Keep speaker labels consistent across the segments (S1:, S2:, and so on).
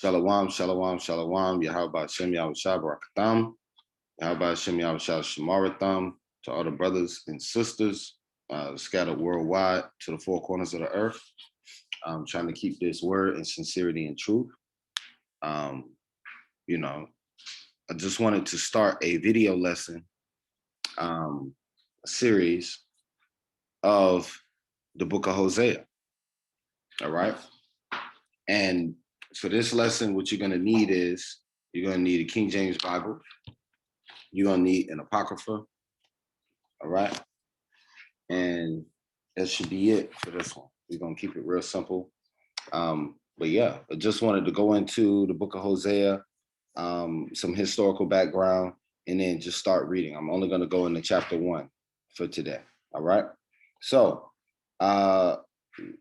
S1: Shalom, shalom, shalom. Yahweh Shem Yahushua Barakatam. Yahweh Shem Yahushua Shemaratham. To all the brothers and sisters scattered worldwide to the four corners of the earth. I'm trying to keep this word in sincerity and truth. I just wanted to start a video lesson series of the book of Hosea. All right. And for this lesson, what you're going to need is you're going to need a King James Bible. You're going to need an Apocrypha. All right. And that should be it for this one. We're going to keep it real simple. But yeah, I just wanted to go into the book of Hosea, some historical background, and then just start reading. I'm only going to go into chapter 1 for today. All right. So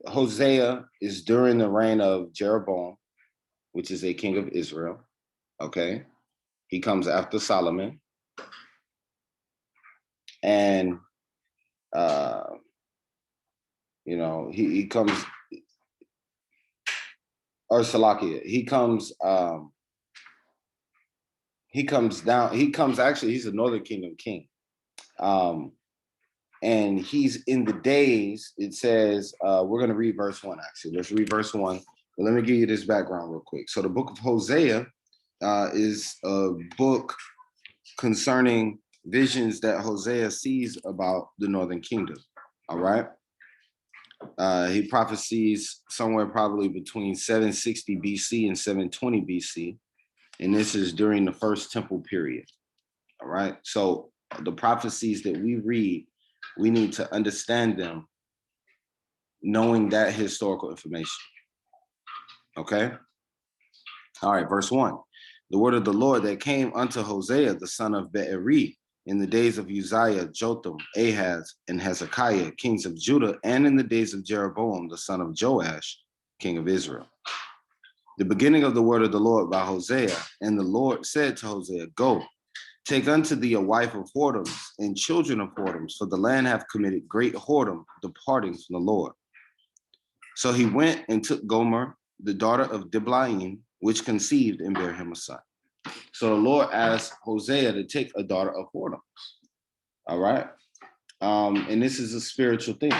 S1: Hosea is during the reign of Jeroboam, which is a king of Israel. Okay. He comes after Solomon. And, he comes, or Salakia, he comes down, actually, he's a northern kingdom king. And he's in the days, it says, we're going to read verse 1, actually. Let's read verse 1. But let me give you this background real quick. So the book of Hosea is a book concerning visions that Hosea sees about the northern kingdom. All right. He prophesies somewhere probably between 760 BC and 720 BC. And this is during the first temple period. All right. So the prophecies that we read, we need to understand them, knowing that historical information. Okay. All right. Verse 1. The word of the Lord that came unto Hosea, the son of Beeri, in the days of Uzziah, Jotham, Ahaz, and Hezekiah, kings of Judah, and in the days of Jeroboam, the son of Joash, king of Israel. The beginning of the word of the Lord by Hosea, and the Lord said to Hosea, Go, take unto thee a wife of whoredoms and children of whoredoms, for the land hath committed great whoredom, departing from the Lord. So he went and took Gomer, the daughter of Diblaim, which conceived and bare him a son. So the Lord asked Hosea to take a daughter of whoredoms. All right. And this is a spiritual thing.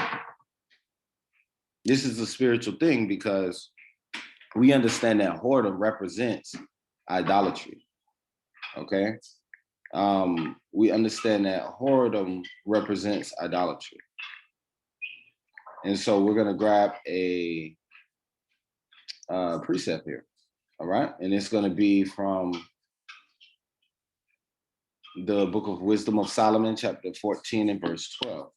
S1: This is a spiritual thing because we understand that whoredom represents idolatry. Okay. We understand that whoredom represents idolatry. And so we're going to grab a precept here. All right. And it's going to be from the book of Wisdom of Solomon, chapter 14 and verse 12.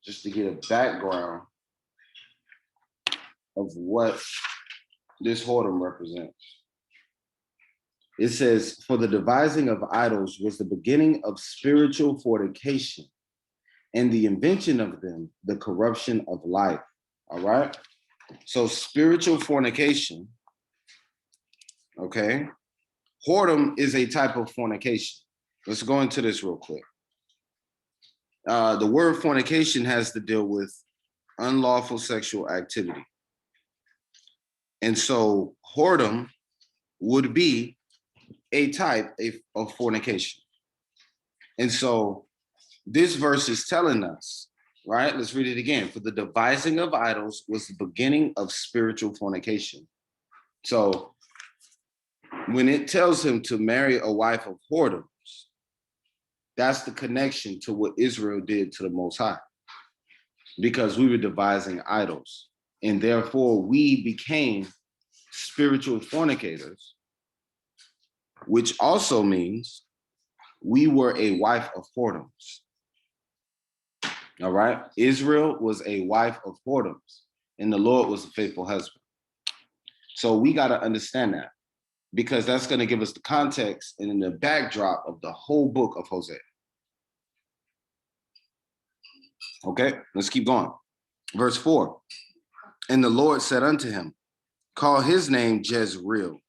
S1: Just to get a background of what this whoredom represents. It says, for the devising of idols was the beginning of spiritual fornication, and the invention of them, the corruption of life. All right. So spiritual fornication, okay. Whoredom is a type of fornication. Let's go into this real quick. The word fornication has to deal with unlawful sexual activity. And so whoredom would be a type of fornication. And so this verse is telling us, right? Let's read it again. For the devising of idols was the beginning of spiritual fornication. So when it tells him to marry a wife of whoredoms, that's the connection to what Israel did to the Most High, because we were devising idols, and therefore we became spiritual fornicators, which also means we were a wife of whoredoms. All right. Israel was a wife of whoredoms, and the Lord was a faithful husband. So we got to understand that, because that's going to give us the context and the backdrop of the whole book of Hosea. Okay, let's keep going. Verse 4. And the Lord said unto him, call his name Jezreel,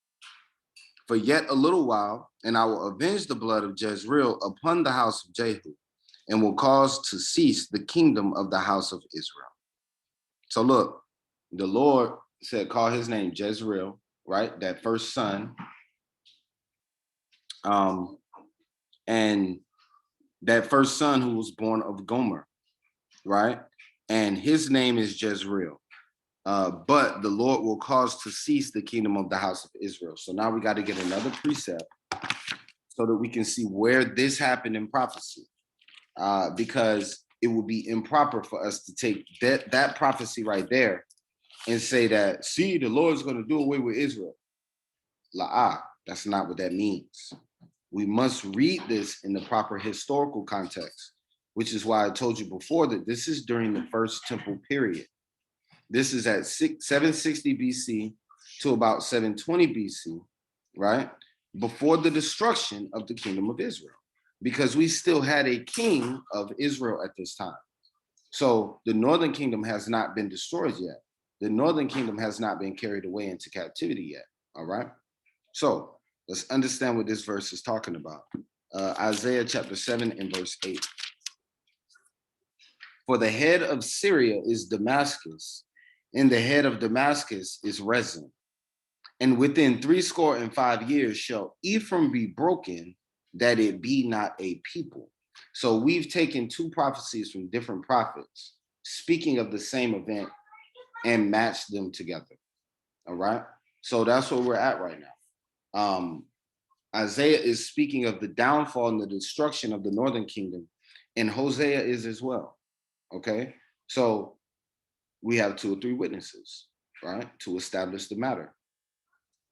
S1: for yet a little while, and I will avenge the blood of Jezreel upon the house of Jehu, and will cause to cease the kingdom of the house of Israel. So look, the Lord said, call his name Jezreel, right? That first son. And that first son who was born of Gomer, right? And his name is Jezreel. But the Lord will cause to cease the kingdom of the house of Israel. So now we got to get another precept so that we can see where this happened in prophecy. Because it would be improper for us to take that prophecy right there and say that, see, the Lord's going to do away with Israel. That's not what that means. We must read this in the proper historical context, which is why I told you before that this is during the first temple period. This is at 760 BC to about 720 BC, right? Before the destruction of the kingdom of Israel, because we still had a king of Israel at this time. So the northern kingdom has not been destroyed yet. The northern kingdom has not been carried away into captivity yet, all right? So let's understand what this verse is talking about. Isaiah chapter 7 and verse 8. For the head of Syria is Damascus, and the head of Damascus is Rezin. And within 65 years shall Ephraim be broken, that it be not a people. So we've taken two prophecies from different prophets, speaking of the same event, and matched them together. All right. So that's where we're at right now. Isaiah is speaking of the downfall and the destruction of the northern kingdom, and Hosea is as well. Okay. So we have 2 or 3 witnesses, right, to establish the matter.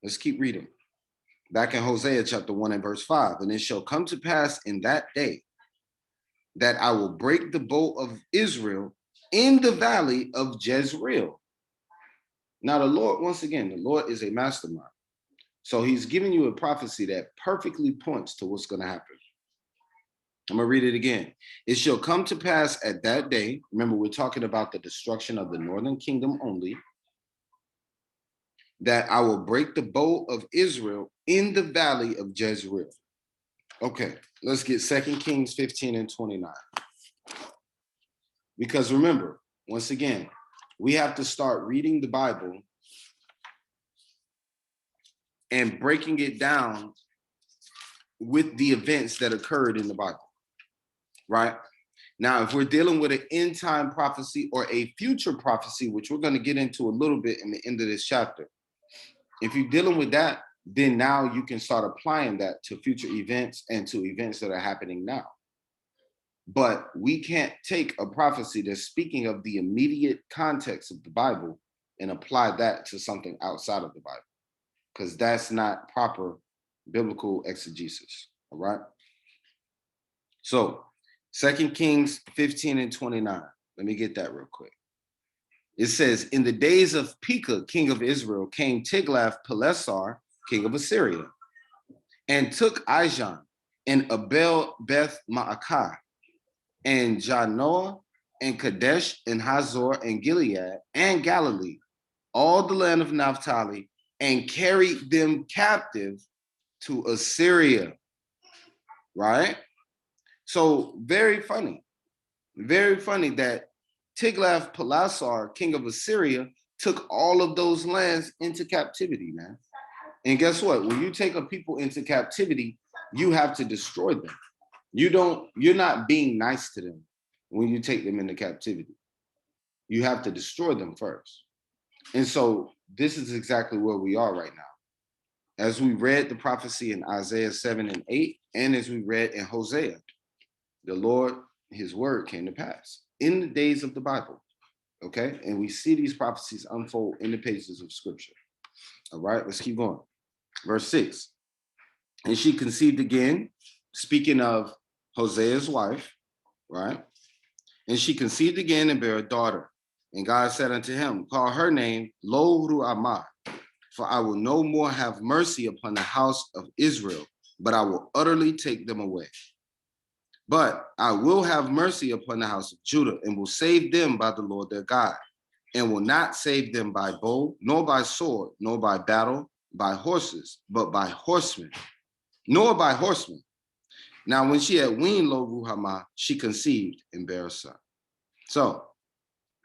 S1: Let's keep reading. Back in Hosea chapter 1 and verse 5, and it shall come to pass in that day that I will break the bow of Israel in the valley of Jezreel. Now the Lord, once again, the Lord is a mastermind. So he's giving you a prophecy that perfectly points to what's going to happen. I'm going to read it again. It shall come to pass at that day. Remember, we're talking about the destruction of the northern kingdom only. That I will break the bow of Israel in the valley of Jezreel. Okay, let's get 2 Kings 15 and 29. Because remember, once again, we have to start reading the Bible and breaking it down with the events that occurred in the Bible, right? Now, if we're dealing with an end time prophecy or a future prophecy, which we're going to get into a little bit in the end of this chapter, if you're dealing with that, then now you can start applying that to future events and to events that are happening now. But we can't take a prophecy that's speaking of the immediate context of the Bible and apply that to something outside of the Bible, because that's not proper biblical exegesis, all right? So 2 Kings 15 and 29. Let me get that real quick. It says, in the days of Pekah, king of Israel, came Tiglath-Pileser, king of Assyria, and took Ijon and Abel Beth Maacah, and Janoah, and Kadesh, and Hazor, and Gilead, and Galilee, all the land of Naphtali, and carried them captive to Assyria, right? So very funny that Tiglath-Pileser, king of Assyria, took all of those lands into captivity, man. And guess what? When you take a people into captivity, you have to destroy them. You're not being nice to them when you take them into captivity. You have to destroy them first. And so this is exactly where we are right now. As we read the prophecy in Isaiah 7 and 8, and as we read in Hosea, the Lord, his word came to pass in the days of the Bible, okay? And we see these prophecies unfold in the pages of scripture. All right, let's keep going. Verse 6, and she conceived again, speaking of Hosea's wife, right? And she conceived again and bare a daughter. And God said unto him, call her name Lo-Ruhamah, for I will no more have mercy upon the house of Israel, but I will utterly take them away. But I will have mercy upon the house of Judah, and will save them by the Lord their God, and will not save them by bow, nor by sword, nor by battle, by horses, but by horsemen, nor by horsemen. Now, when she had weaned Lo-Ruhamah, she conceived and bare a son. So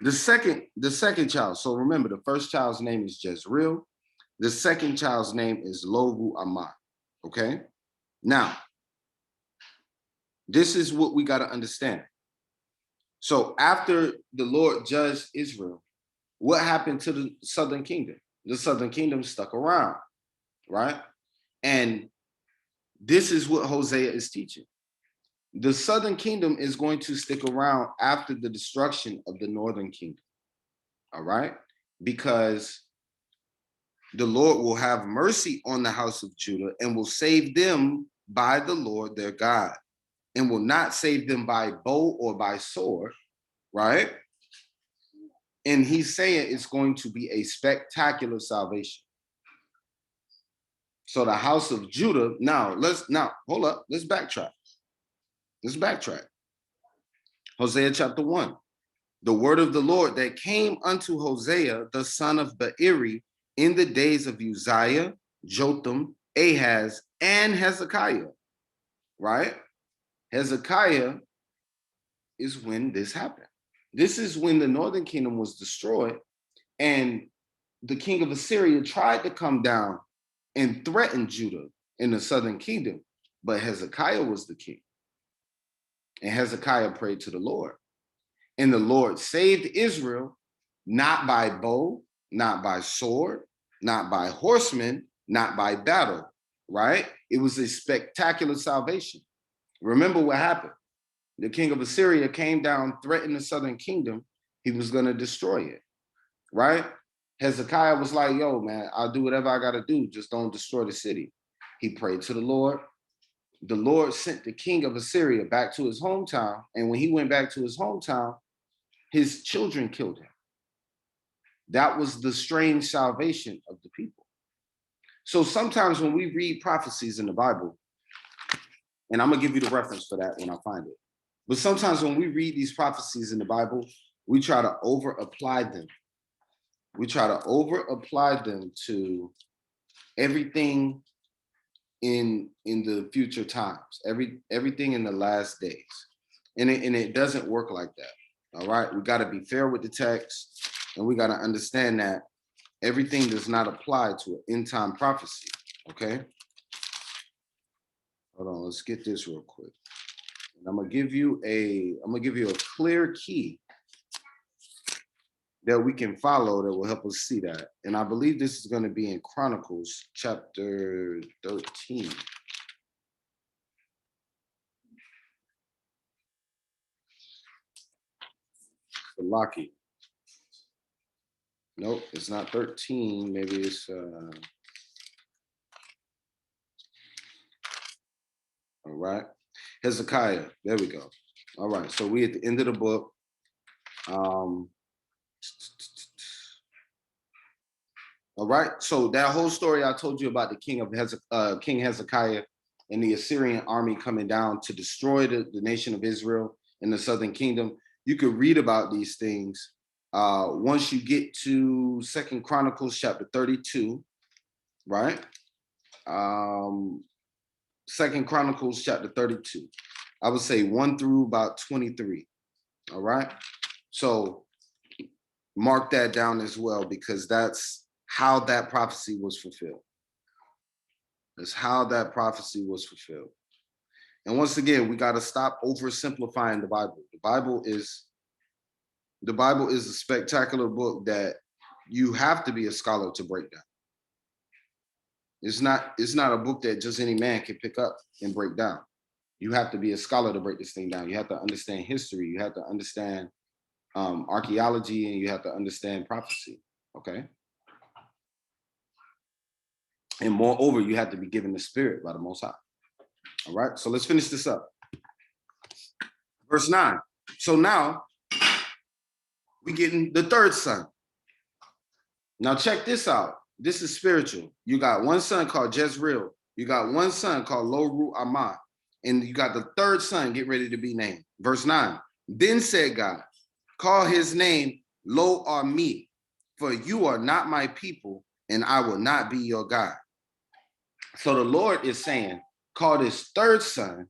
S1: The second child. So remember, the first child's name is Jezreel. The second child's name is Lo-Ruhamah. Okay. Now, this is what we got to understand. So after the Lord judged Israel, what happened to the southern kingdom? The southern kingdom stuck around, right? And this is what Hosea is teaching. The southern kingdom is going to stick around after the destruction of the northern kingdom, all right? Because the Lord will have mercy on the house of Judah and will save them by the Lord their God, and will not save them by bow or by sword, right? And he's saying it's going to be a spectacular salvation. So the house of Judah, hold up, let's backtrack. Hosea chapter 1. The word of the Lord that came unto Hosea, the son of Beeri, in the days of Uzziah, Jotham, Ahaz, and Hezekiah, right? Hezekiah is when this happened. This is when the northern kingdom was destroyed, and the king of Assyria tried to come down and threaten Judah in the southern kingdom, but Hezekiah was the king. And Hezekiah prayed to the Lord. And the Lord saved Israel, not by bow, not by sword, not by horsemen, not by battle, right? It was a spectacular salvation. Remember what happened. The king of Assyria came down, threatened the southern kingdom. He was going to destroy it, right? Hezekiah was like, yo, man, I'll do whatever I got to do. Just don't destroy the city. He prayed to the Lord. The Lord sent the king of Assyria back to his hometown. And when he went back to his hometown, his children killed him. That was the strange salvation of the people. So sometimes when we read prophecies in the Bible, and I'm going to give you the reference for that when I find it. But sometimes when we read these prophecies in the Bible, we try to over-apply them. We try to over-apply them to everything in the future times, everything in the last days. And it doesn't work like that. All right. We got to be fair with the text, and we got to understand that everything does not apply to an end time prophecy. Okay. Hold on, let's get this real quick. And I'm gonna give you a clear key that we can follow that will help us see that. And I believe this is going to be in Chronicles chapter 13. Lucky. Nope, it's not 13. Maybe it's all right. Hezekiah. There we go. All right. So we at the end of the book. All right. So that whole story I told you about the King Hezekiah and the Assyrian army coming down to destroy the nation of Israel in the southern kingdom. You could read about these things once you get to 2 Chronicles chapter 32, right? 2 Chronicles chapter 32. I would say 1 through about 23. All right. So mark that down as well, because that's how that prophecy was fulfilled. That's how that prophecy was fulfilled. And once again, we got to stop oversimplifying the Bible. The Bible is a spectacular book that you have to be a scholar to break down. It's not a book that just any man can pick up and break down. You have to be a scholar to break this thing down. You have to understand history. You have to understand archaeology, and you have to understand prophecy. Okay. And moreover, you have to be given the Spirit by the Most High. All right. So let's finish this up. Verse 9. So now we getting the third son. Now check this out. This is spiritual. You got one son called Jezreel. You got one son called Lo-Ruhamah. And you got the third son get ready to be named. Verse 9. Then said God, call his name Lo-Ami, for you are not my people, and I will not be your God. So the Lord is saying, call this third son,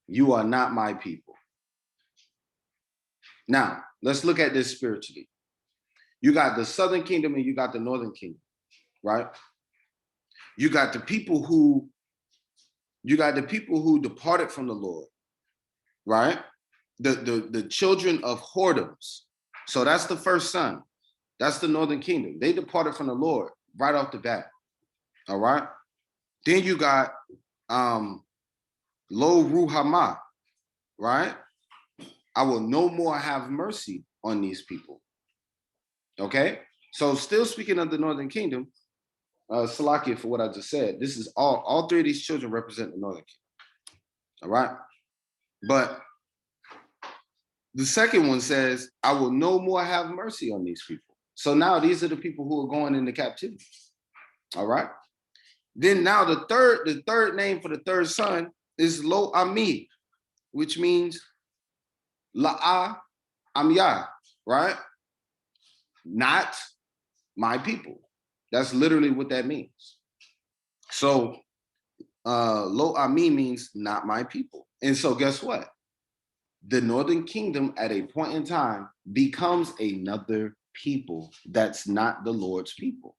S1: you are not my people. Now, let's look at this spiritually. You got the southern kingdom and you got the northern kingdom, right? You got the people who departed from the Lord, right? The children of whoredoms. So that's the first son. That's the northern kingdom. They departed from the Lord right off the bat. All right. Then you got Lo Ruhamah, right? I will no more have mercy on these people. Okay. So still speaking of the northern kingdom, Salakia for what I just said. This is all three of these children represent the northern kingdom. All right. But the second one says, I will no more have mercy on these people. So now these are the people who are going into captivity. All right. Then now the third name for the third son is Lo Ami, which means La'a Amyah, right? Not my people. That's literally what that means. So Lo Ami means not my people. And so guess what? The northern kingdom at a point in time becomes another people that's not the Lord's people.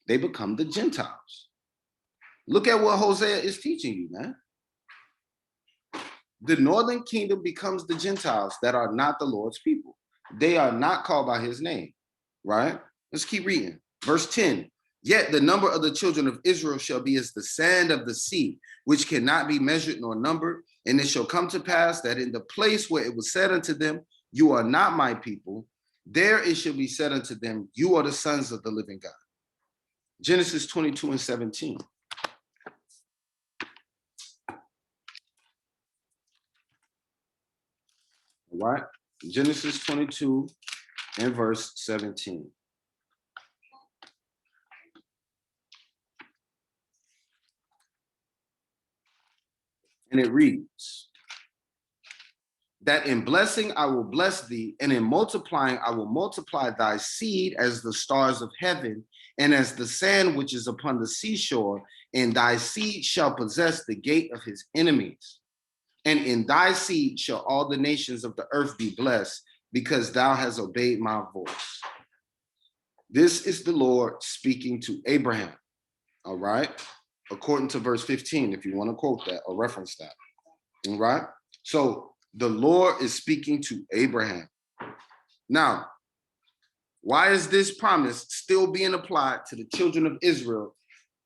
S1: They become the Gentiles. Look at what Hosea is teaching you, man. The northern kingdom becomes the Gentiles that are not the Lord's people. They are not called by his name, right? Let's keep reading. Verse 10, yet the number of the children of Israel shall be as the sand of the sea, which cannot be measured nor numbered. And it shall come to pass that in the place where it was said unto them, you are not my people, there it shall be said unto them, you are the sons of the living God. Genesis 22:17. All right, Genesis 22 and verse 17. And it reads, that in blessing I will bless thee, and in multiplying I will multiply thy seed as the stars of heaven, and as the sand which is upon the seashore, and thy seed shall possess the gate of his enemies. And in thy seed shall all the nations of the earth be blessed, because thou hast obeyed my voice. This is the Lord speaking to Abraham, all right? According to verse 15, if you want to quote that or reference that, all right? So the Lord is speaking to Abraham. Now, why is this promise still being applied to the children of Israel,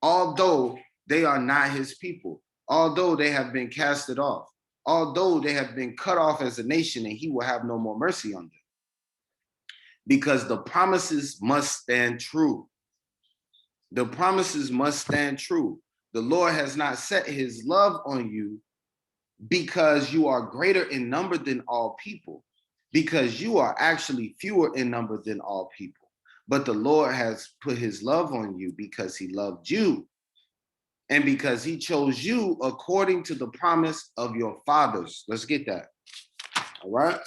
S1: although they are not his people, although they have been casted off, although they have been cut off as a nation, and he will have no more mercy on them? Because the promises must stand true. The promises must stand true. The Lord has not set his love on you because you are greater in number than all people, because you are actually fewer in number than all people. But the Lord has put his love on you because he loved you, and because he chose you according to the promise of your fathers. Let's get that. All right.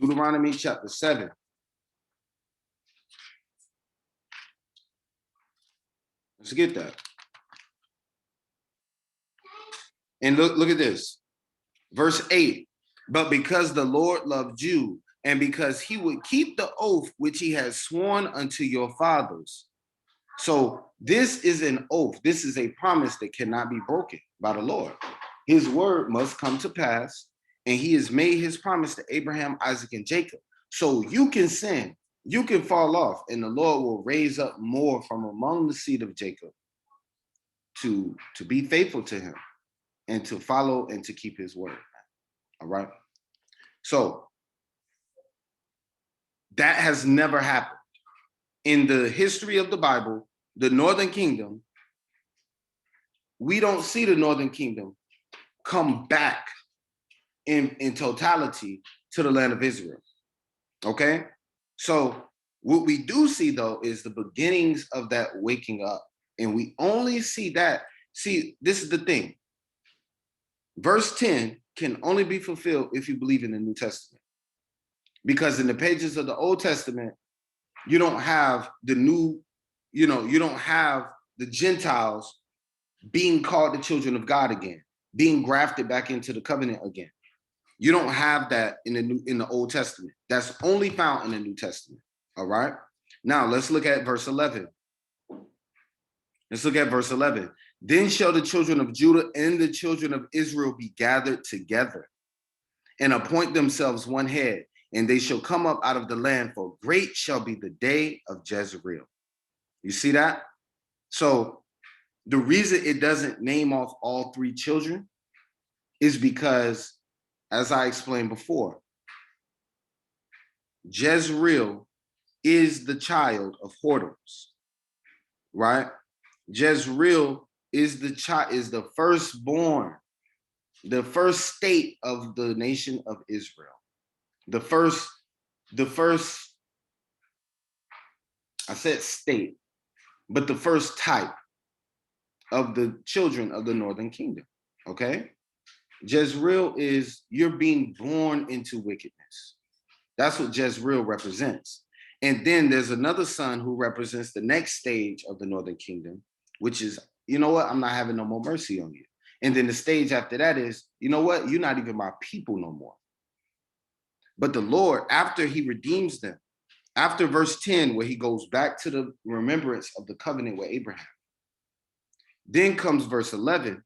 S1: Deuteronomy chapter 7. Let's get that. And look at this. Verse 8. But because the Lord loved you, and because he would keep the oath which he has sworn unto your fathers. So this is an oath. This is a promise that cannot be broken by the Lord. His word must come to pass, and he has made his promise to Abraham, Isaac, and Jacob. So you can sin, you can fall off, and the Lord will raise up more from among the seed of Jacob to be faithful to him and to follow and to keep his word. All right. So that has never happened. In the history of the Bible, the northern kingdom, we don't see the northern kingdom come back in totality to the land of Israel. Okay? So what we do see, though, is the beginnings of that waking up. And we only see that. See, this is the thing. Verse 10 can only be fulfilled if you believe in the New Testament. Because in the pages of the Old Testament, you don't have the new, you don't have the Gentiles being called the children of God again, being grafted back into the covenant again. You don't have that in the Old Testament. That's only found in the New Testament. All right. Now let's look at verse 11. Let's look at verse 11. Then shall the children of Judah and the children of Israel be gathered together and appoint themselves one head, and they shall come up out of the land, for great shall be the day of Jezreel. You see that? So the reason it doesn't name off all three children is because, as I explained before, Jezreel is the child of whoredoms, right? Jezreel is the firstborn, the first state of the nation of Israel. The first, I said state, but the first type of the children of the northern kingdom. Okay? Jezreel is you're being born into wickedness. That's what Jezreel represents. And then there's another son who represents the next stage of the northern kingdom, which is, you know what, I'm not having no more mercy on you. And then the stage after that is, you know what, you're not even my people no more. But the Lord, after he redeems them, after verse 10, where he goes back to the remembrance of the covenant with Abraham, then comes verse 11,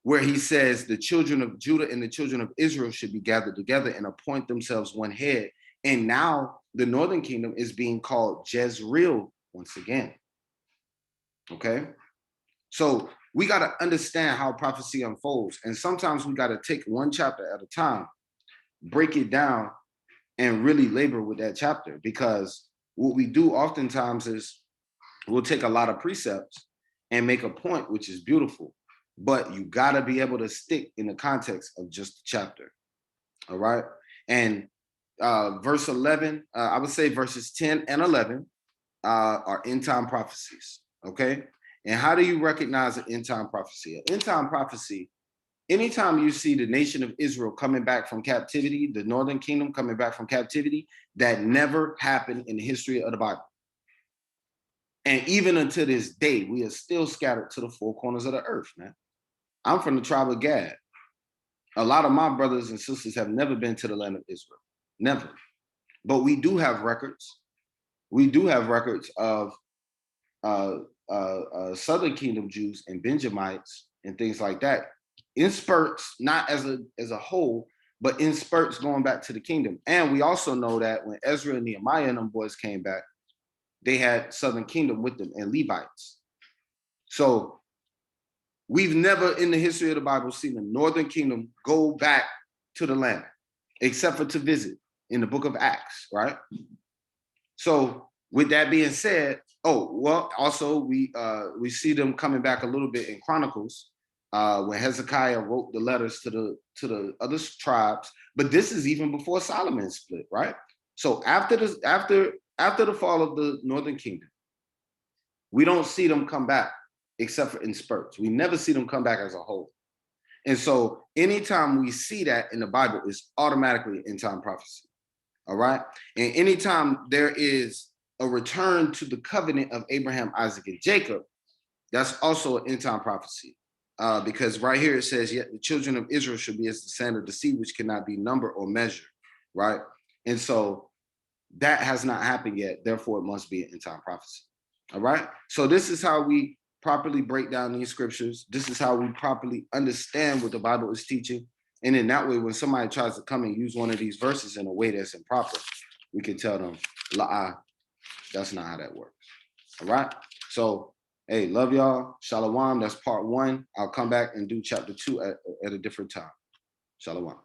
S1: where he says the children of Judah and the children of Israel should be gathered together and appoint themselves one head. And now the northern kingdom is being called Jezreel once again. Okay? So we got to understand how prophecy unfolds. And sometimes we got to take one chapter at a time, break it down, and really labor with that chapter. Because what we do oftentimes is we'll take a lot of precepts and make a point, which is beautiful. But you got to be able to stick in the context of just the chapter. All right? And verse 11, I would say verses 10 and 11 are end-time prophecies. Okay? And how do you recognize an end-time prophecy? An end-time prophecy, anytime you see the nation of Israel coming back from captivity, the northern kingdom coming back from captivity, that never happened in the history of the Bible. And even until this day, we are still scattered to the four corners of the earth, man. I'm from the tribe of Gad. A lot of my brothers and sisters have never been to the land of Israel. Never. But we do have records. We do have records of Southern Kingdom Jews and Benjamites and things like that in spurts, not as a whole, but in spurts going back to the kingdom. And we also know that when Ezra and Nehemiah and them boys came back, they had Southern Kingdom with them and Levites. So we've never in the history of the Bible seen the Northern Kingdom go back to the land, except for to visit in the book of Acts, right? So with that being said, also we see them coming back a little bit in Chronicles when Hezekiah wrote the letters to the other tribes. But this is even before Solomon split, right? So after the fall of the Northern Kingdom, we don't see them come back except for in spurts. We never see them come back as a whole. And so anytime we see that in the Bible, it's automatically end-time prophecy. All right. And anytime there is a return to the covenant of Abraham, Isaac, and Jacob, that's also an end-time prophecy. Because right here it says, yet the children of Israel should be as the sand of the sea, which cannot be numbered or measured. Right. And so that has not happened yet. Therefore, it must be an end-time prophecy. All right. So this is how we properly break down these scriptures. This is how we properly understand what the Bible is teaching. And in that way, when somebody tries to come and use one of these verses in a way that's improper, we can tell them, that's not how that works. All right. So, hey, love y'all. Shalom. That's part 1. I'll come back and do chapter 2 at a different time. Shalom.